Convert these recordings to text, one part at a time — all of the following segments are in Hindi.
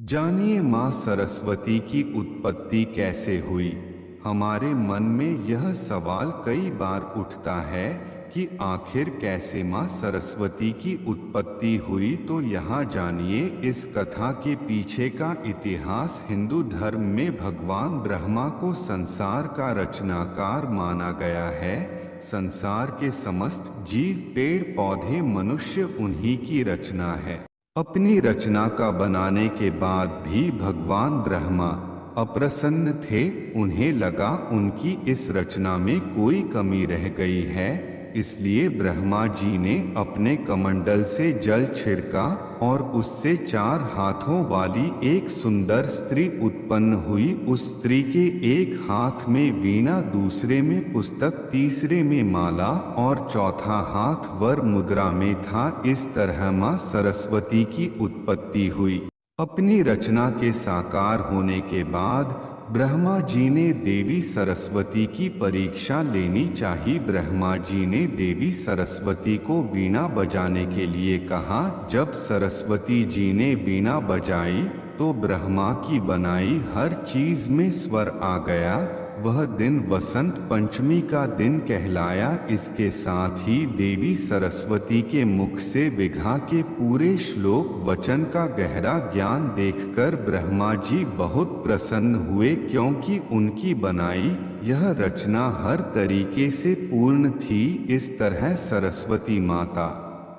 जानिए माँ सरस्वती की उत्पत्ति कैसे हुई। हमारे मन में यह सवाल कई बार उठता है कि आखिर कैसे माँ सरस्वती की उत्पत्ति हुई। तो यहाँ जानिए इस कथा के पीछे का इतिहास। हिंदू धर्म में भगवान ब्रह्मा को संसार का रचनाकार माना गया है। संसार के समस्त जीव, पेड़ पौधे, मनुष्य उन्हीं की रचना है। अपनी रचना का बनाने के बाद भी भगवान ब्रह्मा अप्रसन्न थे। उन्हें लगा उनकी इस रचना में कोई कमी रह गई है। इसलिए ब्रह्मा जी ने अपने कमंडल से जल छिड़का और उससे 4 हाथों वाली एक सुंदर स्त्री उत्पन्न हुई। उस स्त्री के एक हाथ में वीणा, दूसरे में पुस्तक, तीसरे में माला और चौथा हाथ वर मुद्रा में था। इस तरह माँ सरस्वती की उत्पत्ति हुई। अपनी रचना के साकार होने के बाद ब्रह्मा जी ने देवी सरस्वती की परीक्षा लेनी चाहिए। ब्रह्मा जी ने देवी सरस्वती को वीणा बजाने के लिए कहा। जब सरस्वती जी ने वीणा बजाई तो ब्रह्मा की बनाई हर चीज में स्वर आ गया। वह दिन वसंत पंचमी का दिन कहलाया। इसके साथ ही देवी सरस्वती के मुख से विघा के पूरे श्लोक वचन का गहरा ज्ञान देखकर ब्रह्मा जी बहुत प्रसन्न हुए, क्योंकि उनकी बनाई यह रचना हर तरीके से पूर्ण थी। इस तरह सरस्वती माता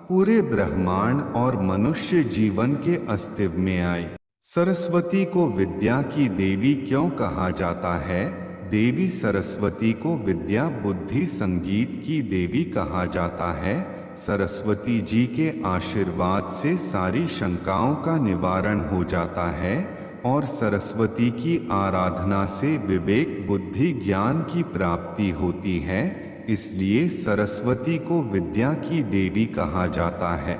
पूरे ब्रह्मांड और मनुष्य जीवन के अस्तित्व में आई। सरस्वती को विद्या की देवी क्यों कहा जाता है? देवी सरस्वती को विद्या, बुद्धि, संगीत की देवी कहा जाता है। सरस्वती जी के आशीर्वाद से सारी शंकाओं का निवारण हो जाता है और सरस्वती की आराधना से विवेक, बुद्धि, ज्ञान की प्राप्ति होती है। इसलिए सरस्वती को विद्या की देवी कहा जाता है।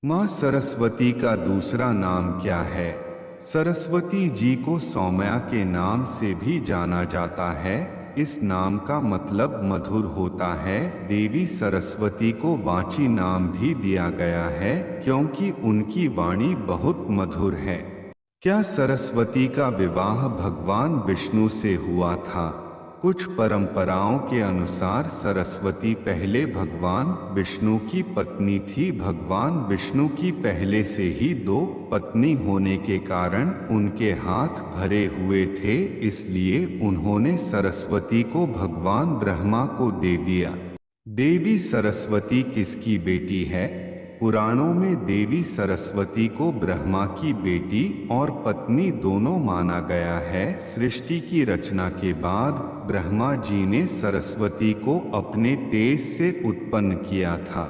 माँ सरस्वती का दूसरा नाम क्या है? सरस्वती जी को सौम्या के नाम से भी जाना जाता है। इस नाम का मतलब मधुर होता है। देवी सरस्वती को वाची नाम भी दिया गया है, क्योंकि उनकी वाणी बहुत मधुर है। क्या सरस्वती का विवाह भगवान विष्णु से हुआ था? कुछ परंपराओं के अनुसार सरस्वती पहले भगवान विष्णु की पत्नी थी। भगवान विष्णु की पहले से ही 2 पत्नी होने के कारण उनके हाथ भरे हुए थे, इसलिए उन्होंने सरस्वती को भगवान ब्रह्मा को दे दिया। देवी सरस्वती किसकी बेटी है? पुराणों में देवी सरस्वती को ब्रह्मा की बेटी और पत्नी दोनों माना गया है। सृष्टि की रचना के बाद ब्रह्मा जी ने सरस्वती को अपने तेज से उत्पन्न किया था।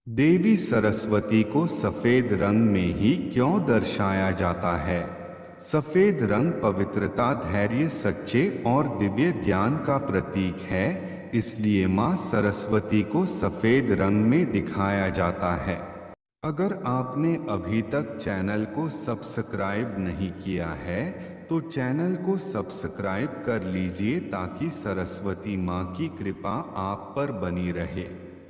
देवी सरस्वती को सफेद रंग में ही क्यों दर्शाया जाता है? सफेद रंग पवित्रता, धैर्य, सच्चे और दिव्य ज्ञान का प्रतीक है। इसलिए माँ सरस्वती को सफेद रंग में दिखाया जाता है। अगर आपने अभी तक चैनल को सब्सक्राइब नहीं किया है तो चैनल को सब्सक्राइब कर लीजिए, ताकि सरस्वती माँ की कृपा आप पर बनी रहे।